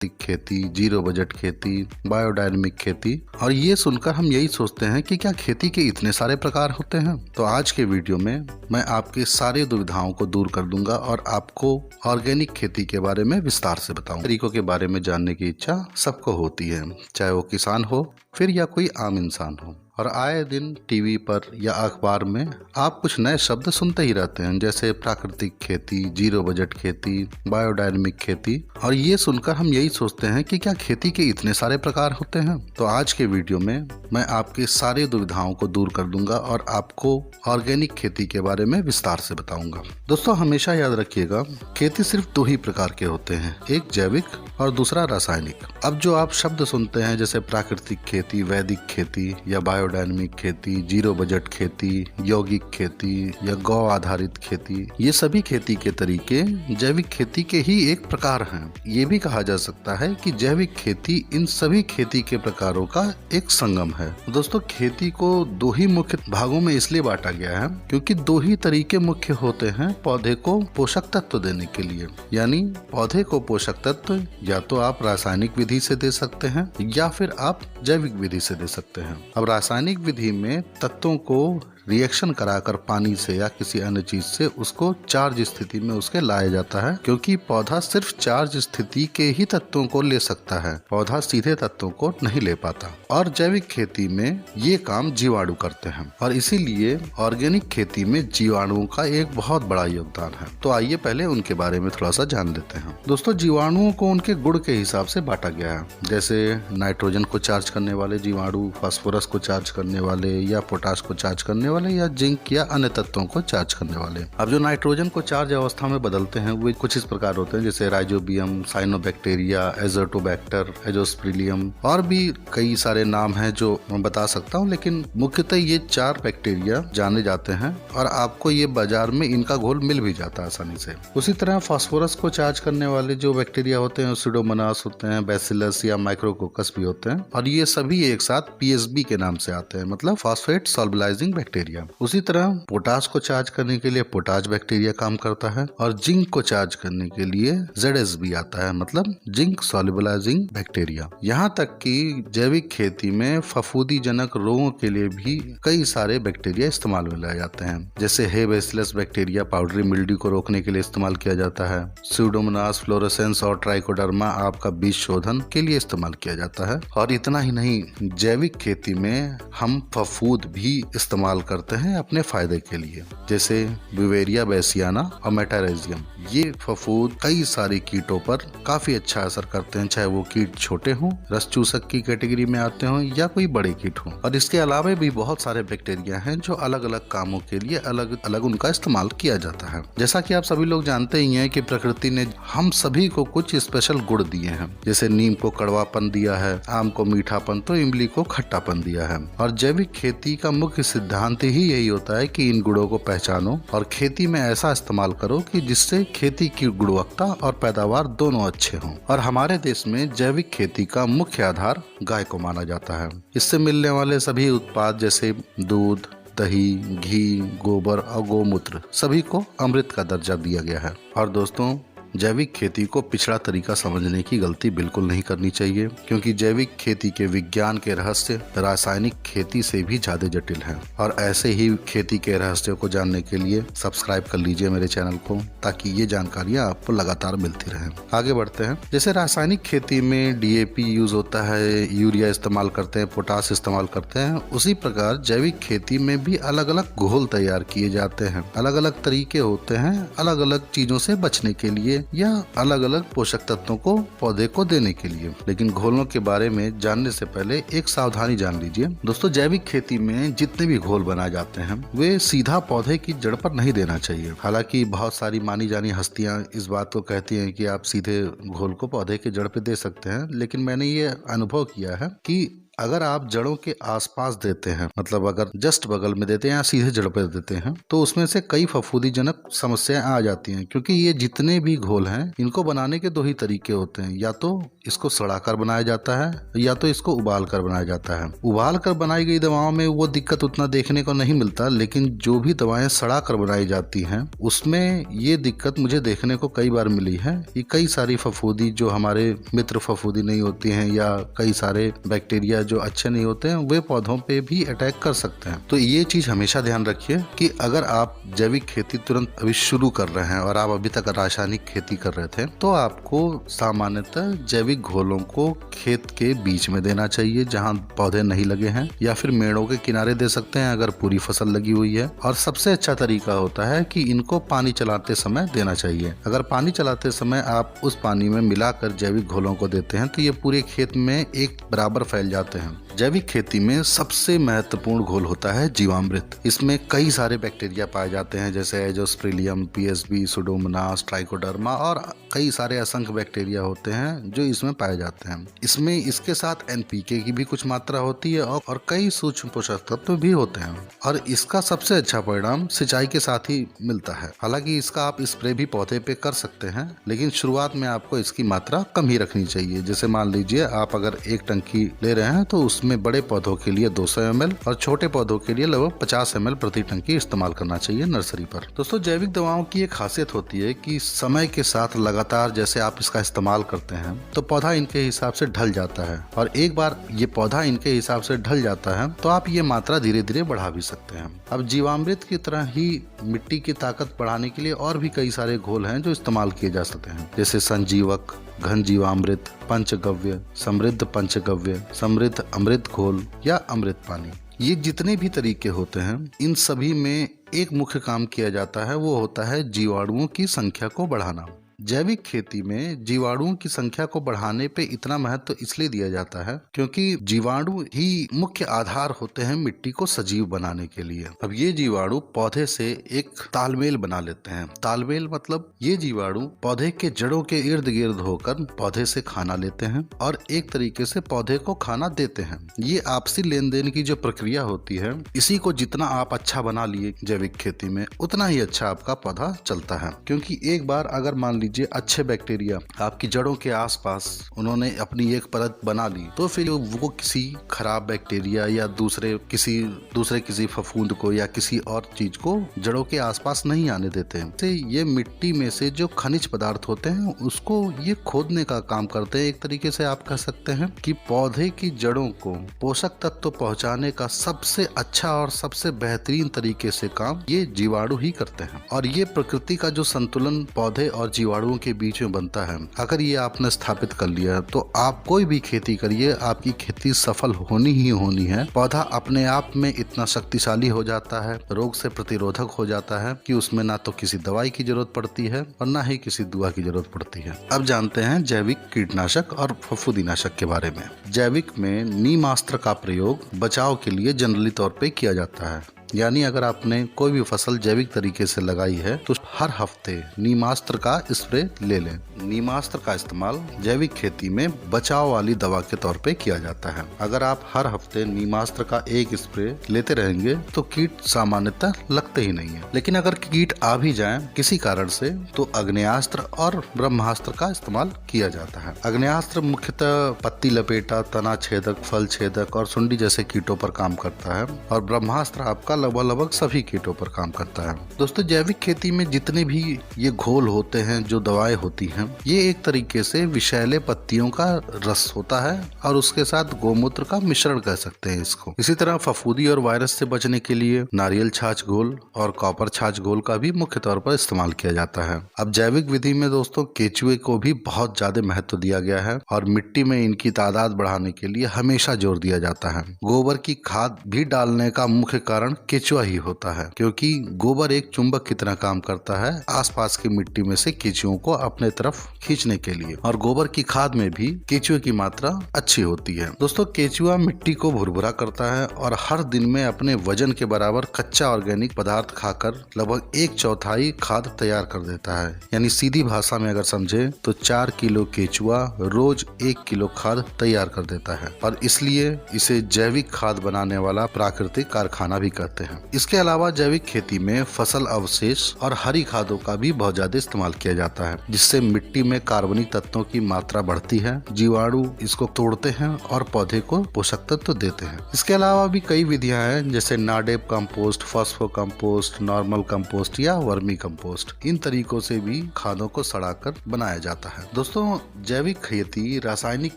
खेती, zero budget खेती, biodynamic खेती। और ये सुनकर हम यही सोचते हैं कि क्या खेती के इतने सारे प्रकार होते हैं। तो आज के वीडियो में मैं आपकी सारी दुविधाओं को दूर कर दूंगा और आपको ऑर्गेनिक खेती के बारे में विस्तार से बताऊंगा। तरीकों के बारे में जानने की इच्छा सबको होती है, चाहे वो किसान हो फिर या कोई आम इंसान हो। और आए दिन टीवी पर या अखबार में आप कुछ नए शब्द सुनते ही रहते हैं, जैसे प्राकृतिक खेती, जीरो बजट खेती, बायोडायनेमिक खेती। और ये सुनकर हम यही सोचते हैं कि क्या खेती के इतने सारे प्रकार होते हैं। तो आज के वीडियो में मैं आपकी सारी दुविधाओं को दूर कर दूंगा और आपको ऑर्गेनिक खेती के बारे में विस्तार से बताऊंगा। दोस्तों हमेशा याद रखिएगा, खेती सिर्फ दो ही प्रकार के होते हैं, एक जैविक और दूसरा रासायनिक। अब जो आप शब्द सुनते हैं जैसे प्राकृतिक खेती, वैदिक खेती या बायोडायनेमिक खेती, जीरो बजट खेती, यौगिक खेती या गौ आधारित खेती, ये सभी खेती के तरीके जैविक खेती के ही एक प्रकार हैं। ये भी कहा जा सकता है कि जैविक खेती इन सभी खेती के प्रकारों का एक संगम है। दोस्तों खेती को दो ही मुख्य भागों में इसलिए बांटा गया है क्योंकि दो ही तरीके मुख्य होते हैं पौधे को पोषक तत्व देने के लिए। यानी पौधे को पोषक तत्व या तो आप रासायनिक विधि से दे सकते हैं या फिर आप जैविक विधि से दे सकते हैं। अब रासायनिक विधि में तत्वों को रिएक्शन कराकर पानी से या किसी अन्य चीज से उसको चार्ज स्थिति में उसके लाया जाता है, क्योंकि पौधा सिर्फ चार्ज स्थिति के ही तत्वों को ले सकता है, पौधा सीधे तत्वों को नहीं ले पाता। और जैविक खेती में ये काम जीवाणु करते हैं और इसीलिए ऑर्गेनिक खेती में जीवाणुओं का एक बहुत बड़ा योगदान है। तो आइए पहले उनके बारे में थोड़ा सा जान लेते हैं। दोस्तों जीवाणुओं को उनके गुण के हिसाब से बांटा गया है, जैसे नाइट्रोजन को चार्ज करने वाले जीवाणु, फास्फोरस को चार्ज करने वाले या पोटाश को चार्ज करने वाले या जिंक या अन्य तत्वों को चार्ज करने वाले। अब जो नाइट्रोजन को चार्ज अवस्था में बदलते हैं वे कुछ इस प्रकार होते हैं, जैसे राइजोबियम, साइनोबैक्टीरिया, एजोटोबैक्टर, एजोस्पिरिलियम और भी कई सारे नाम हैं जो मैं बता सकता हूं, लेकिन मुख्यतः ये 4 बैक्टीरिया जाने जाते हैं और आपको ये बाजार में इनका घोल मिल भी जाता है आसानी से। उसी तरह फास्फोरस को चार्ज करने वाले जो बैक्टीरिया होते हैं स्यूडोमोनास होते हैं, बैसिलस या माइक्रोकोकस भी होते हैं और ये सभी एक साथ पीएसबी के नाम से आते हैं, मतलब फॉस्फेट सॉल्बलाइजिंग बैक्टीरिया। उसी तरह पोटाश को चार्ज करने के लिए पोटाश बैक्टीरिया काम करता है और जिंक को चार्ज करने के लिए ZSB आता है, मतलब जिंक सॉल्युबलाइजिंग बैक्टीरिया। यहाँ तक कि जैविक खेती में फफूंदी जनक रोगों के लिए भी कई सारे बैक्टीरिया इस्तेमाल में लाए जाते हैं, जैसे हे बैसिलस बैक्टीरिया पाउडरी मिल्ड्यू को रोकने के लिए इस्तेमाल किया जाता है। स्यूडोमोनास फ्लोरोसेंस और ट्राइकोडर्मा आपका बीज शोधन के लिए इस्तेमाल किया जाता है। और इतना ही नहीं, जैविक खेती में हम फफूंद भी इस्तेमाल करते हैं अपने फायदे के लिए, जैसे ब्यूवेरिया बेसियाना और मेटारेजियम। ये फफूंद कई सारे कीटों पर काफी अच्छा असर करते हैं, चाहे वो कीट छोटे हों, रस चूसक की कैटेगरी में आते हों या कोई बड़े कीट हों। और इसके अलावा भी बहुत सारे बैक्टीरिया हैं जो अलग अलग कामों के लिए अलग अलग उनका इस्तेमाल किया जाता है। जैसा कि आप सभी लोग जानते ही हैं कि प्रकृति ने हम सभी को कुछ स्पेशल गुण दिए हैं, जैसे नीम को कड़वापन दिया है, आम को मीठापन तो इमली को खट्टापन दिया है। और जैविक खेती का मुख्य सिद्धांत ही यही होता है कि इन गुणों को पहचानो और खेती में ऐसा इस्तेमाल करो कि जिससे खेती की गुणवत्ता और पैदावार दोनों अच्छे हों। और हमारे देश में जैविक खेती का मुख्य आधार गाय को माना जाता है। इससे मिलने वाले सभी उत्पाद जैसे दूध, दही, घी, गोबर और गोमूत्र सभी को अमृत का दर्जा दिया गया है। और दोस्तों जैविक खेती को पिछड़ा तरीका समझने की गलती बिल्कुल नहीं करनी चाहिए, क्योंकि जैविक खेती के विज्ञान के रहस्य रासायनिक खेती से भी ज्यादा जटिल हैं। और ऐसे ही खेती के रहस्यों को जानने के लिए सब्सक्राइब कर लीजिए मेरे चैनल को, ताकि ये जानकारियां आपको लगातार मिलती रहें। आगे बढ़ते हैं। जैसे रासायनिक खेती में DAP यूज होता है, यूरिया इस्तेमाल करते हैं, पोटाश इस्तेमाल करते हैं, उसी प्रकार जैविक खेती में भी अलग अलग घोल तैयार किए जाते हैं। अलग अलग तरीके होते हैं अलग अलग चीजों से बचने के लिए या अलग अलग पोषक तत्वों को पौधे को देने के लिए। लेकिन घोलों के बारे में जानने से पहले एक सावधानी जान लीजिए। दोस्तों जैविक खेती में जितने भी घोल बनाए जाते हैं वे सीधा पौधे की जड़ पर नहीं देना चाहिए। हालांकि बहुत सारी मानी जानी हस्तियां इस बात को कहती हैं कि आप सीधे घोल को पौधे के जड़ पे दे सकते हैं, लेकिन मैंने ये अनुभव किया है कि अगर आप जड़ों के आसपास देते हैं, मतलब अगर जस्ट बगल में देते हैं या सीधे जड़ पर देते हैं, तो उसमें से कई फफूंदीजनक समस्याएं आ जाती हैं, क्योंकि ये जितने भी घोल हैं इनको बनाने के दो ही तरीके होते हैं। या तो इसको सड़ाकर बनाया जाता है या तो इसको उबाल कर बनाया जाता है। उबाल कर बनाई गई दवाओं में वो दिक्कत उतना देखने को नहीं मिलता, लेकिन जो भी दवाएं सड़ा कर बनाई जाती हैं उसमें ये दिक्कत मुझे देखने को कई बार मिली है। ये कई सारी फफूंदी जो हमारे मित्र फफूंदी नहीं होती हैं या कई सारे बैक्टीरिया जो अच्छे नहीं होते हैं वे पौधों पे भी अटैक कर सकते हैं। तो ये चीज हमेशा ध्यान रखिए कि अगर आप जैविक खेती तुरंत अभी शुरू कर रहे हैं और आप अभी तक रासायनिक खेती कर रहे थे, तो आपको सामान्यतः जैविक घोलों को खेत के बीच में देना चाहिए जहां पौधे नहीं लगे हैं, या फिर मेड़ों के किनारे दे सकते हैं अगर पूरी फसल लगी हुई है। और सबसे अच्छा तरीका होता है कि इनको पानी चलाते समय देना चाहिए। अगर पानी चलाते समय आप उस पानी में मिलाकर जैविक घोलों को देते हैं तो ये पूरे खेत में एक बराबर फैल जाते हैं। जैविक खेती में सबसे महत्वपूर्ण घोल होता है जीवामृत। इसमें कई सारे बैक्टीरिया पाए जाते हैं, जैसे एजोस्प्रिलियम, पीएसबी, सुडोमोनास, ट्राइकोडर्मा और कई सारे असंख्य बैक्टीरिया होते हैं जो इसमें पाए जाते हैं। इसमें इसके साथ एनपीके की भी कुछ मात्रा होती है और कई सूक्ष्म पोषक तत्व भी होते हैं। और इसका सबसे अच्छा परिणाम सिंचाई के साथ ही मिलता है। हालांकि इसका आप स्प्रे भी पौधे पे कर सकते हैं, लेकिन शुरुआत में आपको इसकी मात्रा कम ही रखनी चाहिए। जैसे मान लीजिए आप अगर एक टंकी ले रहे हैं तो उसमें बड़े पौधों के लिए 200 ml और छोटे पौधों के लिए लगभग 50 ml प्रति टंकी इस्तेमाल करना चाहिए नर्सरी पर। दोस्तों, जैविक दवाओं की एक खासियत होती है कि समय के साथ लगातार जैसे आप इसका इस्तेमाल करते हैं तो पौधा इनके हिसाब से ढल जाता है, और एक बार ये पौधा इनके हिसाब से ढल जाता है तो आप ये मात्रा धीरे धीरे बढ़ा भी सकते हैं। अब जीवामृत की तरह ही मिट्टी की ताकत बढ़ाने के लिए और भी कई सारे घोल हैं जो इस्तेमाल किए जा सकते हैं, जैसे संजीवक, घन जीवामृत, पंचगव्य, समृद्ध पंचगव्य, समृद्ध अमृत घोल या अमृत पानी। ये जितने भी तरीके होते हैं इन सभी में एक मुख्य काम किया जाता है, वो होता है जीवाणुओं की संख्या को बढ़ाना। जैविक खेती में जीवाणुओं की संख्या को बढ़ाने पे इतना महत्व इसलिए दिया जाता है क्योंकि जीवाणु ही मुख्य आधार होते हैं मिट्टी को सजीव बनाने के लिए। अब ये जीवाणु पौधे से एक तालमेल बना लेते हैं। तालमेल मतलब ये जीवाणु पौधे के जड़ों के इर्द गिर्द होकर पौधे से खाना लेते हैं और एक तरीके से पौधे को खाना देते हैं। ये आपसी लेन देन की जो प्रक्रिया होती है, इसी को जितना आप अच्छा बना लिए जैविक खेती में उतना ही अच्छा आपका पौधा चलता है। क्योंकि एक बार अगर मान अच्छे बैक्टीरिया आपकी जड़ों के आसपास उन्होंने अपनी एक परत बना ली, तो फिर वो किसी खराब बैक्टीरिया या दूसरे किसी फफूंद को या किसी और चीज को जड़ों के आसपास नहीं आने देते हैं। तो ये मिट्टी में से जो खनिज पदार्थ होते हैं उसको ये खोदने का काम करते हैं। एक तरीके से आप कह सकते हैं कि पौधे की जड़ों को पोषक तत्व पहुंचाने का सबसे अच्छा और सबसे बेहतरीन तरीके से काम ये जीवाणु ही करते हैं। और ये प्रकृति का जो संतुलन पौधे और जीवाणु के बीच में बनता है, अगर ये आपने स्थापित कर लिया तो आप कोई भी खेती करिए, आपकी खेती सफल होनी ही होनी है। पौधा अपने आप में इतना शक्तिशाली हो जाता है, रोग से प्रतिरोधक हो जाता है कि उसमें ना तो किसी दवाई की जरूरत पड़ती है और ना ही किसी दुआ की जरूरत पड़ती है। अब जानते हैं जैविक कीटनाशक और फफूंदीनाशक के बारे में। जैविक में नीमास्त्र का प्रयोग बचाव के लिए जनरली तौर पे किया जाता है। यानी अगर आपने कोई भी फसल जैविक तरीके से लगाई है तो हर हफ्ते नीमास्त्र का स्प्रे ले लें। नीमास्त्र का इस्तेमाल जैविक खेती में बचाव वाली दवा के तौर पे किया जाता है। अगर आप हर हफ्ते नीमास्त्र का एक स्प्रे लेते रहेंगे तो कीट सामान्यतः लगते ही नहीं है। लेकिन अगर कीट आ भी जाएं किसी कारण से तो अग्नेयास्त्र और ब्रह्मास्त्र का इस्तेमाल किया जाता है। अग्नेयास्त्र मुख्यतः पत्ती लपेटा, तना छेदक, फल छेदक और सुंडी जैसे कीटों पर काम करता है, और ब्रह्मास्त्र आपका लगभग सभी कीटों पर काम करता है। दोस्तों, जैविक खेती में जितने भी ये घोल होते हैं, जो दवाएं होती हैं, ये एक तरीके से विषैले पत्तियों का रस होता है और उसके साथ गोमूत्र का मिश्रण कह सकते हैं इसको। इसी तरह फफूंदी और वायरस से बचने के लिए नारियल छाछ घोल और कॉपर छाछ घोल का भी मुख्य तौर पर इस्तेमाल किया जाता है। अब जैविक विधि में दोस्तों केचुए को भी बहुत ज्यादा महत्व दिया गया है और मिट्टी में इनकी तादाद बढ़ाने के लिए हमेशा जोर दिया जाता है। गोबर की खाद भी डालने का मुख्य कारण केचुआ ही होता है, क्योंकि गोबर एक चुंबक की तरह काम करता है आसपास की मिट्टी में से केचुओं को अपने तरफ खींचने के लिए। और गोबर की खाद में भी केचुए की मात्रा अच्छी होती है। दोस्तों, केचुआ मिट्टी को भुरभुरा करता है और हर दिन में अपने वजन के बराबर कच्चा ऑर्गेनिक पदार्थ खाकर लगभग 1/4 खाद तैयार कर देता है। यानी सीधी भाषा में अगर समझे तो 4 किलो केचुआ रोज 1 किलो खाद तैयार कर देता है, और इसलिए इसे जैविक खाद बनाने वाला प्राकृतिक कारखाना भी कहते हैं। इसके अलावा जैविक खेती में फसल अवशेष और हरी खादों का भी बहुत ज्यादा इस्तेमाल किया जाता है, जिससे मिट्टी में कार्बनिक तत्वों की मात्रा बढ़ती है, जीवाणु इसको तोड़ते हैं और पौधे को पोषक तत्व देते हैं। इसके अलावा भी कई विधियां हैं, जैसे NADEP compost, phospho compost, normal compost या वर्मी कंपोस्ट। इन तरीकों से भी खादों को सड़ाकर बनाया जाता है। दोस्तों, जैविक खेती रासायनिक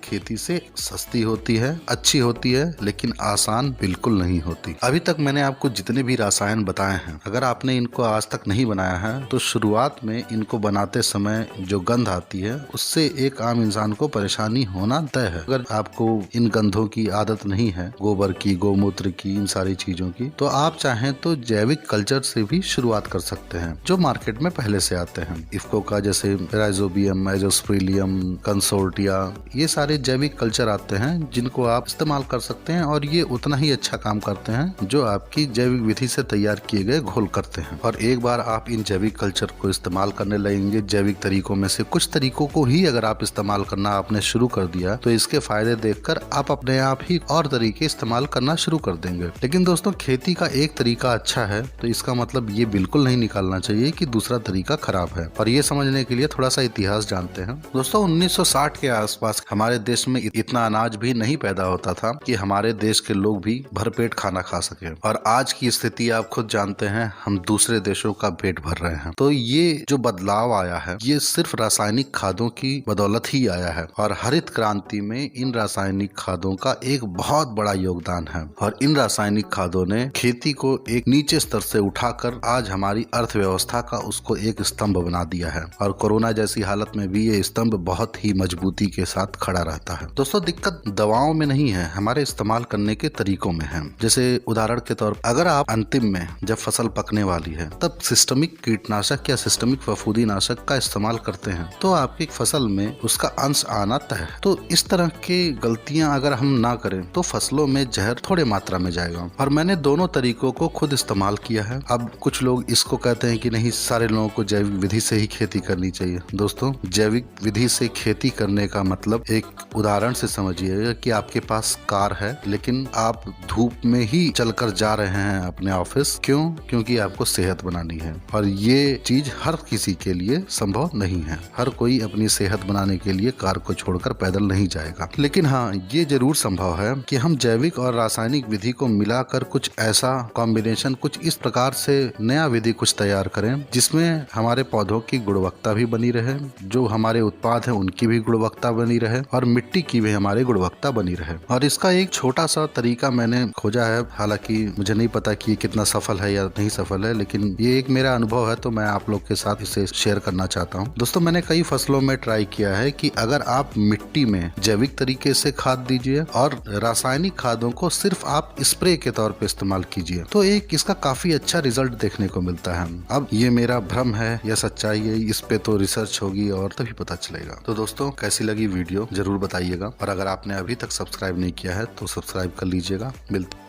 खेती से सस्ती होती है, अच्छी होती है, लेकिन आसान बिल्कुल नहीं होती। अभी तक मैंने आपको जितने भी रसायन बताए हैं, अगर आपने इनको आज तक नहीं बनाया है तो शुरुआत में इनको बनाते समय जो गंध आती है उससे एक आम इंसान को परेशानी होना तय है। अगर आपको इन गंधों की आदत नहीं है, गोबर की, गौमूत्र की, इन सारी चीजों की, तो आप चाहें तो जैविक कल्चर से भी शुरुआत कर सकते हैं, जो मार्केट में पहले से आते हैं। इफ्को का जैसे राइजोबियम, एजोस्पेरिलियम, कंसोर्टिया, ये सारे जैविक कल्चर आते हैं जिनको आप इस्तेमाल कर सकते हैं, और ये उतना ही अच्छा काम करते हैं जो आपकी जैविक विधि से तैयार किए गए घोल करते हैं। और एक बार आप इन जैविक कल्चर को इस्तेमाल करने लगेंगे, जैविक तरीकों में से कुछ तरीकों को ही अगर आप इस्तेमाल करना आपने शुरू कर दिया तो इसके फायदे देखकर आप अपने आप ही और तरीके इस्तेमाल करना शुरू कर देंगे। लेकिन दोस्तों, खेती का एक तरीका अच्छा है तो इसका मतलब ये बिल्कुल नहीं निकालना चाहिए कि दूसरा तरीका खराब है। और ये समझने के लिए थोड़ा सा इतिहास जानते हैं। दोस्तों, 1960 के आसपास हमारे देश में इतना अनाज भी नहीं पैदा होता था कि हमारे देश के लोग भी भरपेट खाना खा सके। और आज की स्थिति आप खुद जानते हैं, हम दूसरे देशों का पेट भर रहे हैं। तो ये जो बदलाव आया है ये सिर्फ रासायनिक खादों की बदौलत ही आया है, और हरित क्रांति में इन रासायनिक खादों का एक बहुत बड़ा योगदान है। और इन रासायनिक खादों ने खेती को एक नीचे स्तर से उठाकर आज हमारी अर्थव्यवस्था का उसको एक स्तंभ बना दिया है। और कोरोना जैसी हालत में भी ये स्तंभ बहुत ही मजबूती के साथ खड़ा रहता है। दोस्तों, दिक्कत दवाओं में नहीं है, हमारे इस्तेमाल करने के तरीकों में है। जैसे उदाहरण के तौर पर अगर आप अंतिम में जब फसल पकने वाली है तब सिस्टमिक कीटनाशक या सिस्टमिक फफूंदी नाशक का इस्तेमाल करते हैं तो आपकी फसल में उसका अंश आना तय है। तो इस तरह की गलतियां अगर हम ना करें तो फसलों में जहर थोड़े मात्रा में जाएगा। और मैंने दोनों तरीकों को खुद इस्तेमाल किया है। अब कुछ लोग इसको कहते हैं कि नहीं, सारे लोगों को जैविक विधि से ही खेती करनी चाहिए। दोस्तों, जैविक विधि से खेती करने का मतलब एक उदाहरण से समझिए कि आपके पास कार है लेकिन आप धूप में ही चलकर जा रहे हैं अपने ऑफिस। क्यों? क्योंकि आपको सेहत बनानी है, और ये चीज हर किसी के लिए संभव नहीं है। हर कोई अपनी सेहत बनाने के लिए कार को छोड़कर पैदल नहीं जाएगा। लेकिन हाँ, ये जरूर संभव है कि हम जैविक और रासायनिक विधि को मिलाकर कुछ ऐसा कॉम्बिनेशन, कुछ इस प्रकार से नया विधि कुछ तैयार करें जिसमें हमारे पौधों की गुणवत्ता भी बनी रहे, जो हमारे उत्पाद है उनकी भी गुणवत्ता बनी रहे, और मिट्टी की भी हमारी गुणवत्ता बनी रहे। और इसका एक छोटा सा तरीका मैंने खोजा है, हालांकि मुझे नहीं पता कि ये कितना सफल है या नहीं सफल है, लेकिन ये एक मेरा अनुभव है तो मैं आप लोग के साथ इसे शेयर करना चाहता हूँ। दोस्तों, मैंने कई फसलों में ट्राई किया है कि अगर आप मिट्टी में जैविक तरीके से खाद दीजिए और रासायनिक खादों को सिर्फ आप स्प्रे के तौर पे इस्तेमाल कीजिए तो एक इसका काफी अच्छा रिजल्ट देखने को मिलता है। अब ये मेरा भ्रम है या सच्चाई है, इस पे तो रिसर्च होगी और तभी पता चलेगा। तो दोस्तों, कैसी लगी वीडियो जरूर बताइएगा, और अगर आपने अभी तक सब्सक्राइब नहीं किया है तो सब्सक्राइब कर लीजिएगा। मिलते